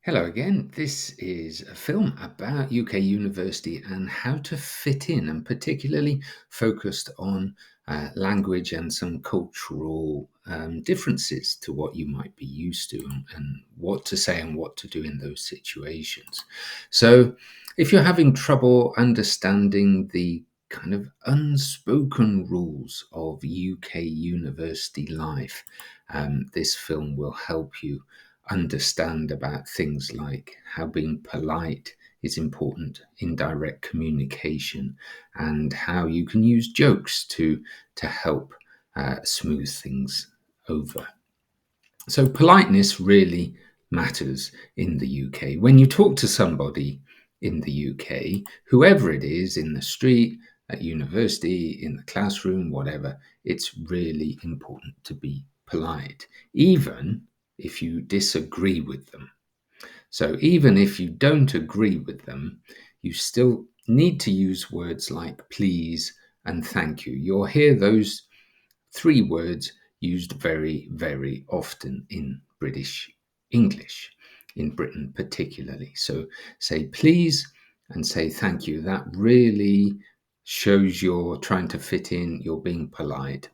Hello again. This is a film about UK university and how to fit in, and particularly focused on language and some cultural differences to what you might be used to, and what to say and what to do in those situations. So, if you're having trouble understanding the kind of unspoken rules of UK university life, this film will help you understand about things like how being polite is important in direct communication, and how you can use jokes to help smooth things over. So politeness really matters in the UK. When you talk to somebody in the UK, whoever it is, in the street, at university, in the classroom, whatever, it's really important to be polite, even if you disagree with them. So even if you don't agree with them, you still need to use words like please and thank you. You'll hear those three words used very, very often in British English, in Britain particularly. So say please and say thank you. That really shows you're trying to fit in, you're being polite.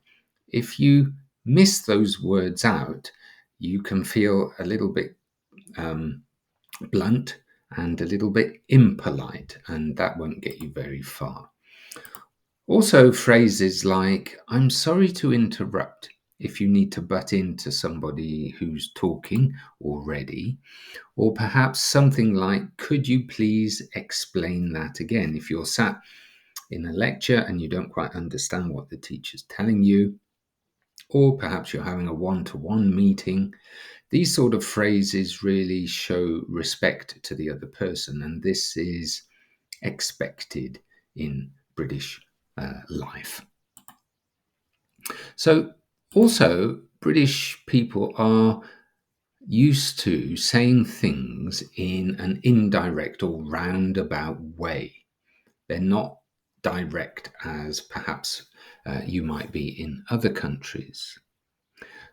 If you miss those words out, you can feel a little bit blunt and a little bit impolite, and that won't get you very far. Also, phrases like, I'm sorry to interrupt, if you need to butt into somebody who's talking already, or perhaps something like, could you please explain that again? If you're sat in a lecture and you don't quite understand what the teacher's telling you, or perhaps you're having a one-to-one meeting, these sort of phrases really show respect to the other person, and this is expected in British life. So, also, British people are used to saying things in an indirect or roundabout way. They're not direct as perhaps you might be in other countries.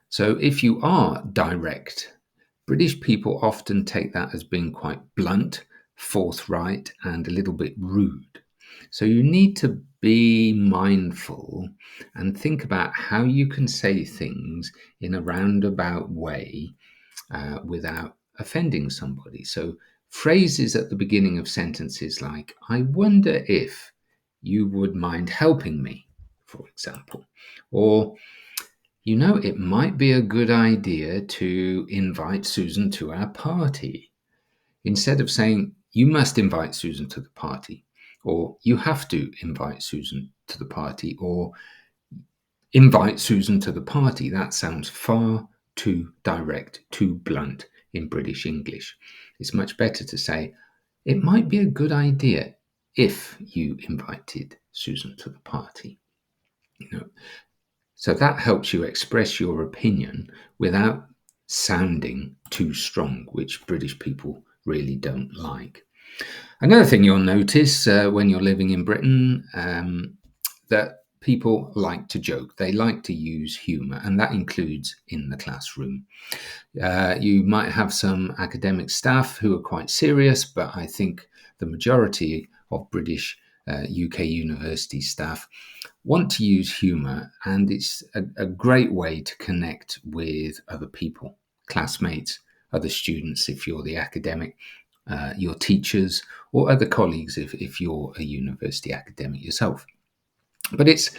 So, if you are direct, British people often take that as being quite blunt, forthright, and a little bit rude. So you need to be mindful and think about how you can say things in a roundabout way without offending somebody. So phrases at the beginning of sentences like, I wonder if you would mind helping me, for example. Or, it might be a good idea to invite Susan to our party. Instead of saying, you must invite Susan to the party, or you have to invite Susan to the party, or invite Susan to the party, that sounds far too direct, too blunt in British English. It's much better to say, it might be a good idea if you invited Susan to the party. So that helps you express your opinion without sounding too strong, which British people really don't like. Another thing you'll notice when you're living in Britain, that people like to joke. They like to use humour, and that includes in the classroom. You might have some academic staff who are quite serious, but I think the majority of British UK university staff want to use humour, and it's a great way to connect with other people, classmates, other students if you're the academic, your teachers, or other colleagues if you're a university academic yourself. But it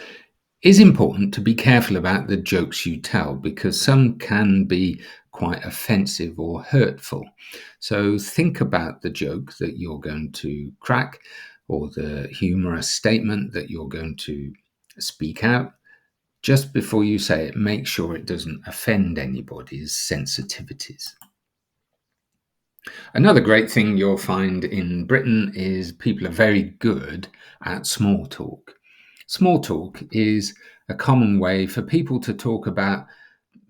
is important to be careful about the jokes you tell, because some can be quite offensive or hurtful. So think about the joke that you're going to crack, or the humorous statement that you're going to speak out. Just before you say it, make sure it doesn't offend anybody's sensitivities. Another great thing you'll find in Britain is people are very good at small talk. Small talk is a common way for people to talk about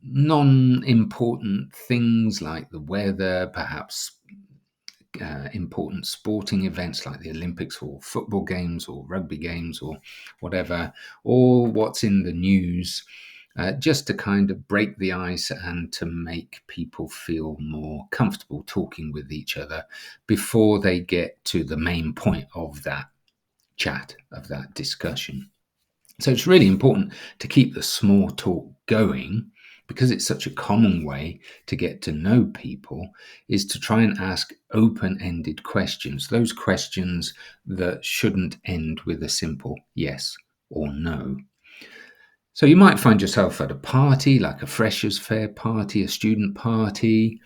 non-important things like the weather, perhaps important sporting events like the Olympics or football games or rugby games or whatever, or what's in the news. just to kind of break the ice and to make people feel more comfortable talking with each other before they get to the main point of that chat, of that discussion. So it's really important to keep the small talk going, because it's such a common way to get to know people, is to try and ask open-ended questions, those questions that shouldn't end with a simple yes or no. So you might find yourself at a party, like a freshers' fair party, a student party,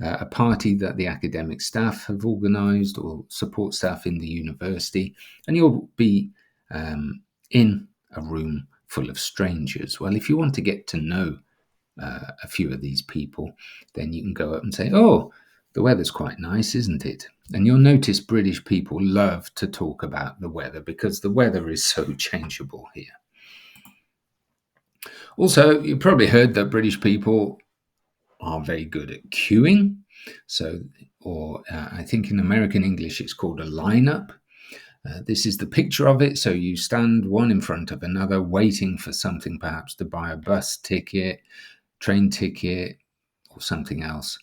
a party that the academic staff have organised or support staff in the university, and you'll be in a room full of strangers. Well, if you want to get to know a few of these people, then you can go up and say, "Oh, the weather's quite nice, isn't it?" And you'll notice British people love to talk about the weather because the weather is so changeable here. Also, you probably heard that British people are very good at queuing. So, or I think in American English it's called a lineup. This is the picture of it. So you stand one in front of another, waiting for something, perhaps to buy a bus ticket, train ticket, or something else.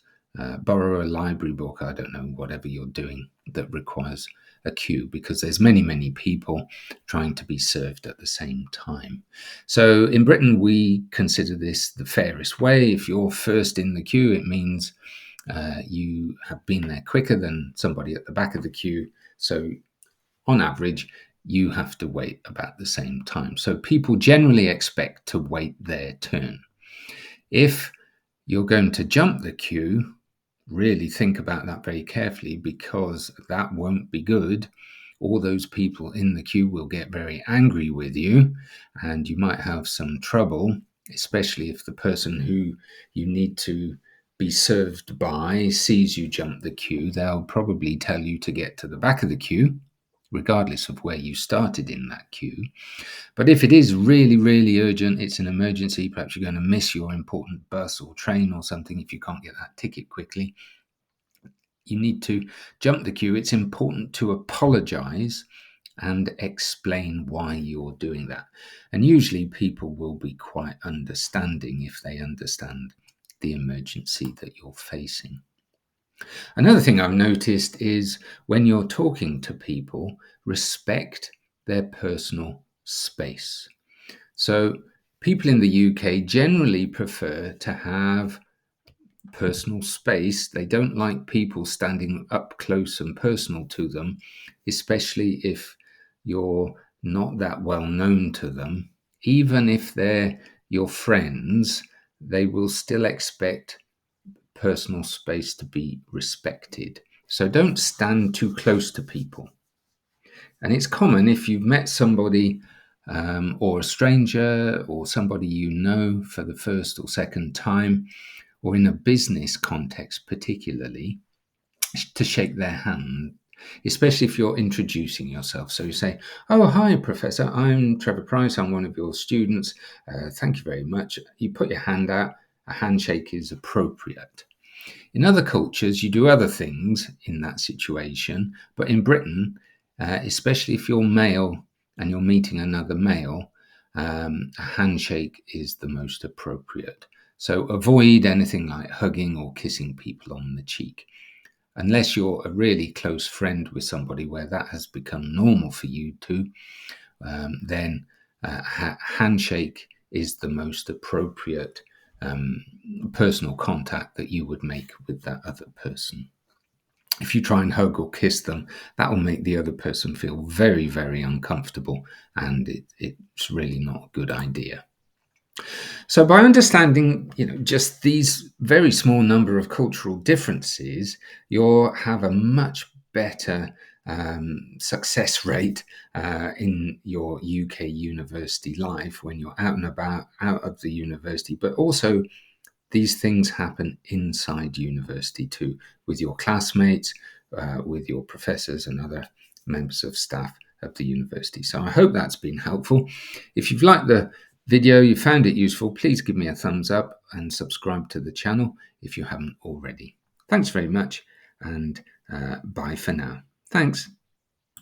Borrow a library book, I don't know, whatever you're doing that requires a queue, because there's many people trying to be served at the same time. So in Britain, we consider this the fairest way. If you're first in the queue, it means you have been there quicker than somebody at the back of the queue. So on average, you have to wait about the same time. So people generally expect to wait their turn. If you're going to jump the queue, really think about that very carefully, because that won't be good. All those people in the queue will get very angry with you, and you might have some trouble, especially if the person who you need to be served by sees you jump the queue. They'll probably tell you to get to the back of the queue, regardless of where you started in that queue. But if it is really urgent, it's an emergency, perhaps you're going to miss your important bus or train or something if you can't get that ticket quickly, you need to jump the queue. It's important to apologize and explain why you're doing that. And usually people will be quite understanding if they understand the emergency that you're facing. Another thing I've noticed is when you're talking to people, respect their personal space. So people in the UK generally prefer to have personal space. They don't like people standing up close and personal to them, especially if you're not that well known to them. Even if they're your friends, they will still expect personal space to be respected. So don't stand too close to people. And it's common if you've met somebody or a stranger or somebody you know for the first or second time, or in a business context particularly, to shake their hand, especially if you're introducing yourself. So you say, "Oh, hi, Professor. I'm Trevor Price. I'm one of your students. Thank you very much." You put your hand out. A handshake is appropriate. In other cultures, you do other things in that situation. But in Britain, especially if you're male and you're meeting another male, a handshake is the most appropriate. So avoid anything like hugging or kissing people on the cheek. Unless you're a really close friend with somebody where that has become normal for you to, then handshake is the most appropriate personal contact that you would make with that other person. If you try and hug or kiss them, that will make the other person feel very uncomfortable, and it's really not a good idea. So by understanding, just these very small number of cultural differences, you'll have a much better success rate in your UK university life when you're out and about, out of the university. But also, these things happen inside university too, with your classmates, with your professors and other members of staff of the university. So I hope that's been helpful. If you've liked the video, you found it useful, please give me a thumbs up and subscribe to the channel if you haven't already. Thanks very much, and bye for now. Thanks.